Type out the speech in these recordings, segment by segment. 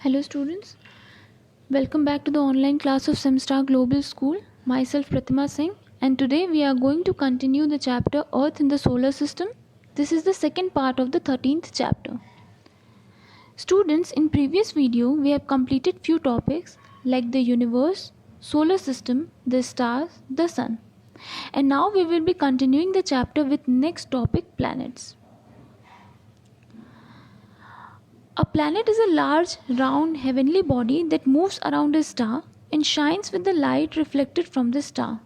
Hello students, welcome back to the online class of Semstar Global School. Myself Pratima Singh, and today we are going to continue the chapter Earth in the Solar System. This is the second part of the 13th chapter. Students, in previous video we have completed few topics like the universe, solar system, the stars, the sun. And now we will be continuing the chapter with next topic, planets. A planet is a large, round, heavenly body that moves around a star and shines with the light reflected from the star.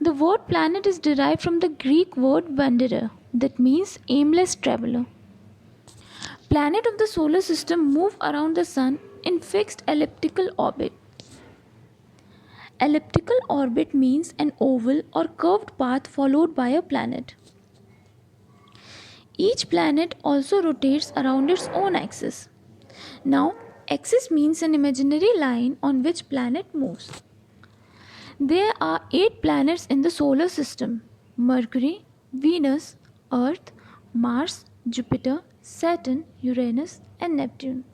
The word planet is derived from the Greek word wanderer, that means aimless traveler. Planets of the solar system move around the sun in fixed elliptical orbit. Elliptical orbit means an oval or curved path followed by a planet. Each planet also rotates around its own axis. Now, axis means an imaginary line on which planet moves. There are 8 planets in the solar system: Mercury, Venus, Earth, Mars, Jupiter, Saturn, Uranus, and Neptune.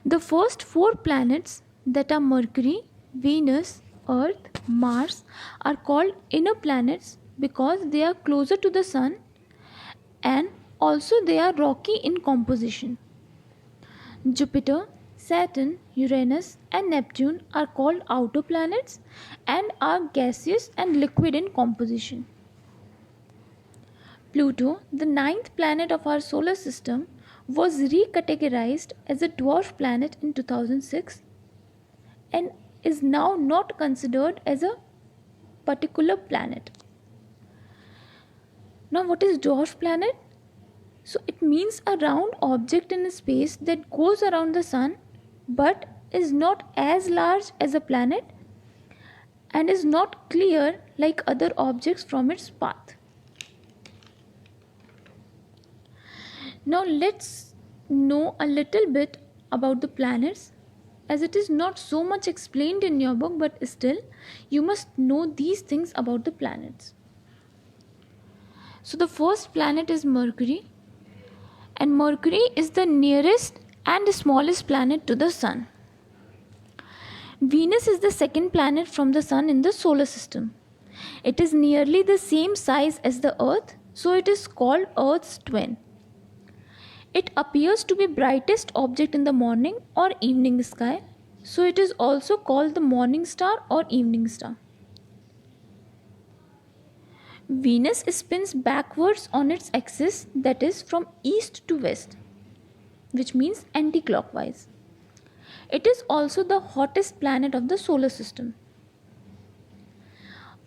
The first 4 planets, that are Mercury, Venus, Earth, Mars, are called inner planets because they are closer to the Sun, and also they are rocky in composition. Jupiter, Saturn, Uranus, and Neptune are called outer planets and are gaseous and liquid in composition. Pluto, the 9th planet of our solar system, was recategorized as a dwarf planet in 2006 and is now not considered as a particular planet. Now, what is dwarf planet? So it means a round object in space that goes around the sun but is not as large as a planet and is not clear like other objects from its path. Now let's know a little bit about the planets, as it is not so much explained in your book, but still you must know these things about the planets. So the first planet is Mercury, and Mercury is the nearest and smallest planet to the Sun. Venus is the second planet from the Sun in the solar system. It is nearly the same size as the Earth, so it is called Earth's twin. It appears to be brightest object in the morning or evening sky, so it is also called the morning star or evening star. Venus spins backwards on its axis, that is from east to west, which means anti-clockwise. It is also the hottest planet of the solar system.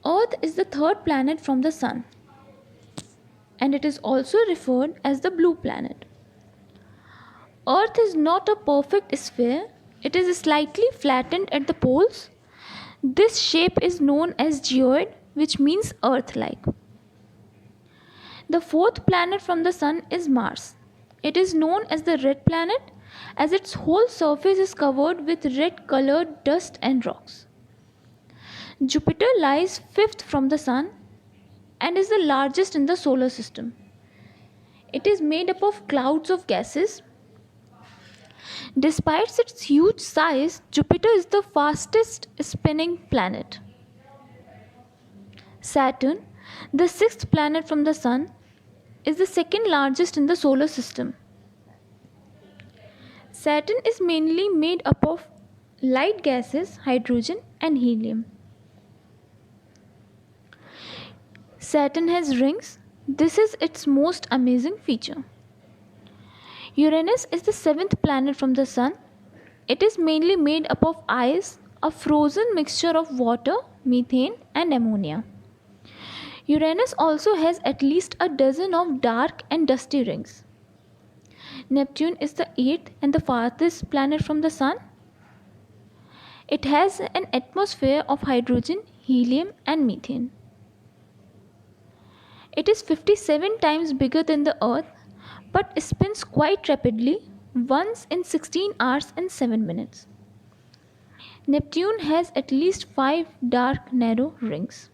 Earth is the third planet from the Sun, and it is also referred as the blue planet. Earth is not a perfect sphere, it is slightly flattened at the poles. This shape is known as geoid, which means Earth-like. The fourth planet from the Sun is Mars. It is known as the red planet as its whole surface is covered with red colored dust and rocks. Jupiter lies 5th from the Sun and is the largest in the solar system. It is made up of clouds of gases. Despite its huge size, Jupiter is the fastest spinning planet. Saturn, the 6th planet from the Sun, is the second largest in the solar system. Saturn is mainly made up of light gases, hydrogen and helium. Saturn has rings. This is its most amazing feature. Uranus is the 7th planet from the Sun. It is mainly made up of ice, a frozen mixture of water, methane and ammonia. Uranus also has at least a dozen of dark and dusty rings. Neptune is the 8th and the farthest planet from the Sun. It has an atmosphere of hydrogen, helium and methane. It is 57 times bigger than the Earth, but spins quite rapidly, once in 16 hours and 7 minutes. Neptune has at least 5 dark narrow rings.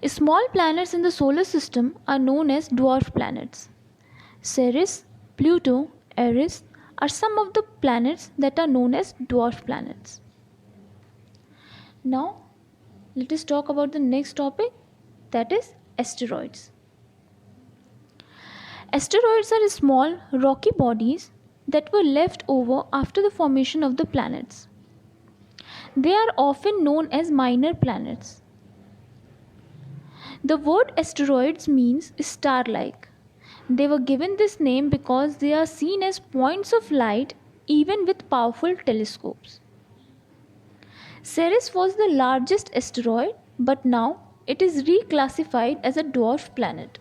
Small planets in the solar system are known as dwarf planets. Ceres, Pluto Eris are some of the planets that are known as dwarf planets. Now, let us talk about the next topic, that is asteroids. Asteroids are small rocky bodies that were left over after the formation of the planets. They are often known as minor planets. The word asteroids means star-like. They were given this name because they are seen as points of light even with powerful telescopes. Ceres was the largest asteroid, but now it is reclassified as a dwarf planet.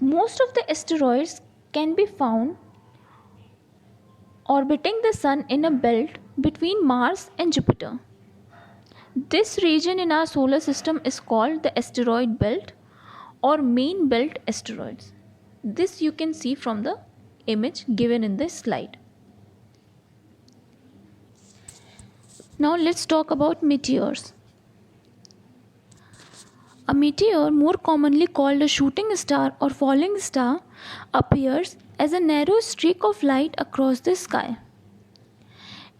Most of the asteroids can be found orbiting the Sun in a belt between Mars and Jupiter. This region in our solar system is called the asteroid belt or main belt asteroids. This you can see from the image given in this slide. Now let's talk about meteors. A meteor, more commonly called a shooting star or falling star, appears as a narrow streak of light across the sky.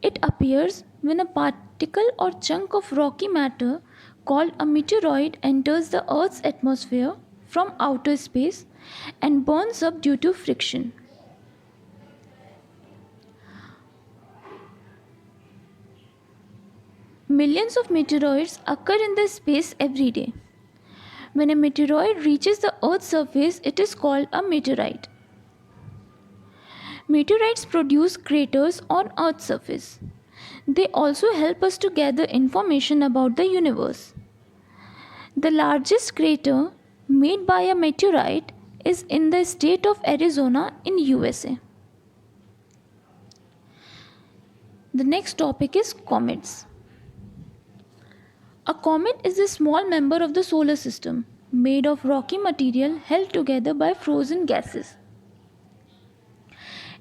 It appears when a particle or chunk of rocky matter called a meteoroid enters the Earth's atmosphere from outer space and burns up due to friction. Millions of meteoroids occur in the space every day. When a meteoroid reaches the Earth's surface, it is called a meteorite. Meteorites produce craters on Earth's surface. They also help us to gather information about the universe. The largest crater made by a meteorite is in the state of Arizona in USA. The next topic is comets. A comet is a small member of the solar system made of rocky material held together by frozen gases.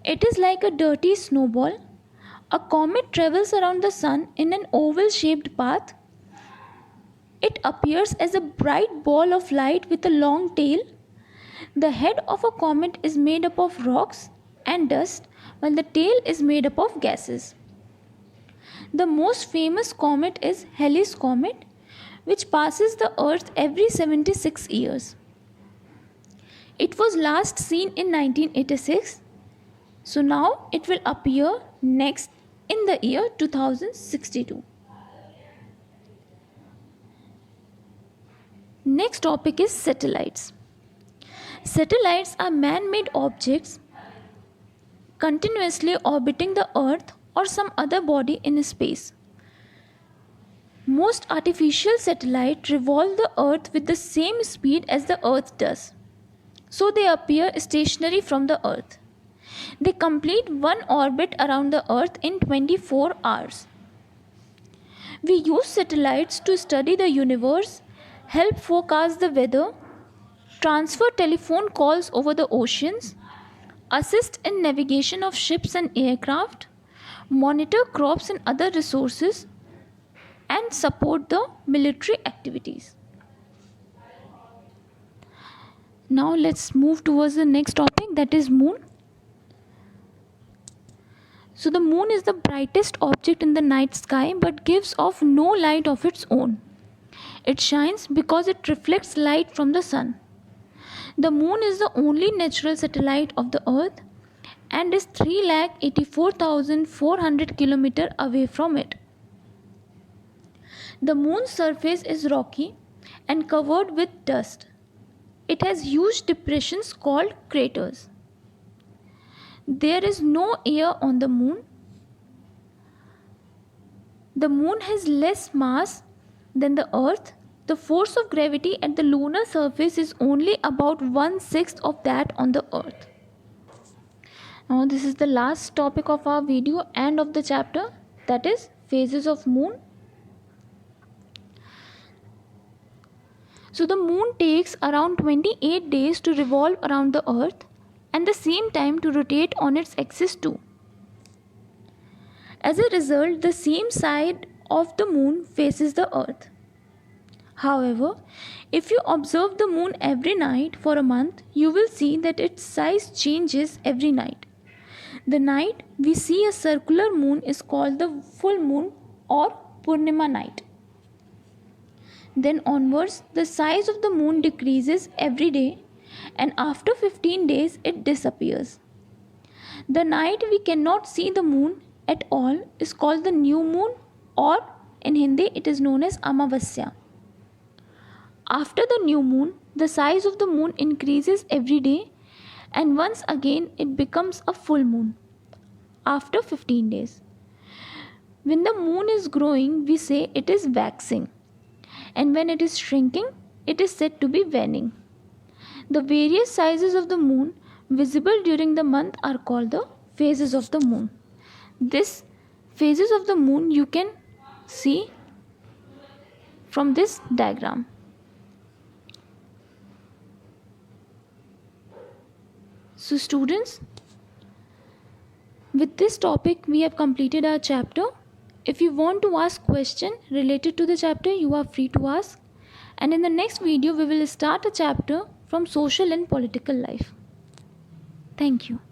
It is like a dirty snowball. A comet travels around the sun in an oval-shaped path. It appears as a bright ball of light with a long tail. The head of a comet is made up of rocks and dust, while the tail is made up of gases. The most famous comet is Halley's Comet, which passes the Earth every 76 years. It was last seen in 1986, so now it will appear next in the year 2062. Next topic is satellites. Satellites are man-made objects continuously orbiting the Earth or some other body in space. Most artificial satellites revolve the Earth with the same speed as the Earth does, so they appear stationary from the Earth. They complete one orbit around the Earth in 24 hours. We use satellites to study the universe, help forecast the weather, transfer telephone calls over the oceans, assist in navigation of ships and aircraft, monitor crops and other resources, and support the military activities. Now let's move towards the next topic, that is moon. So the moon is the brightest object in the night sky but gives off no light of its own. It shines because it reflects light from the sun. The moon is the only natural satellite of the Earth and is 384,400 km away from it. The moon's surface is rocky and covered with dust. It has huge depressions called craters. There is no air on the moon. The moon has less mass than the Earth. The force of gravity at the lunar surface is only about 1/6 of that on the Earth. Now this is the last topic of our video and of the chapter, that is phases of moon. So the moon takes around 28 days to revolve around the Earth and the same time to rotate on its axis too. As a result, the same side of the moon faces the Earth. However, if you observe the moon every night for a month, you will see that its size changes every night. The night we see a circular moon is called the full moon or Purnima night. Then onwards, the size of the moon decreases every day, and after 15 days it disappears. The night we cannot see the moon at all is called the new moon, or in Hindi it is known as Amavasya. After the new moon, the size of the moon increases every day, and once again it becomes a full moon after 15 days. When the moon is growing, we say it is waxing, and when it is shrinking, it is said to be waning. The various sizes of the moon visible during the month are called the phases of the moon. These phases of the moon you can see from this diagram. So students, with this topic we have completed our chapter. If you want to ask question related to the chapter, you are free to ask. And in the next video we will start a chapter from social and political life. Thank you.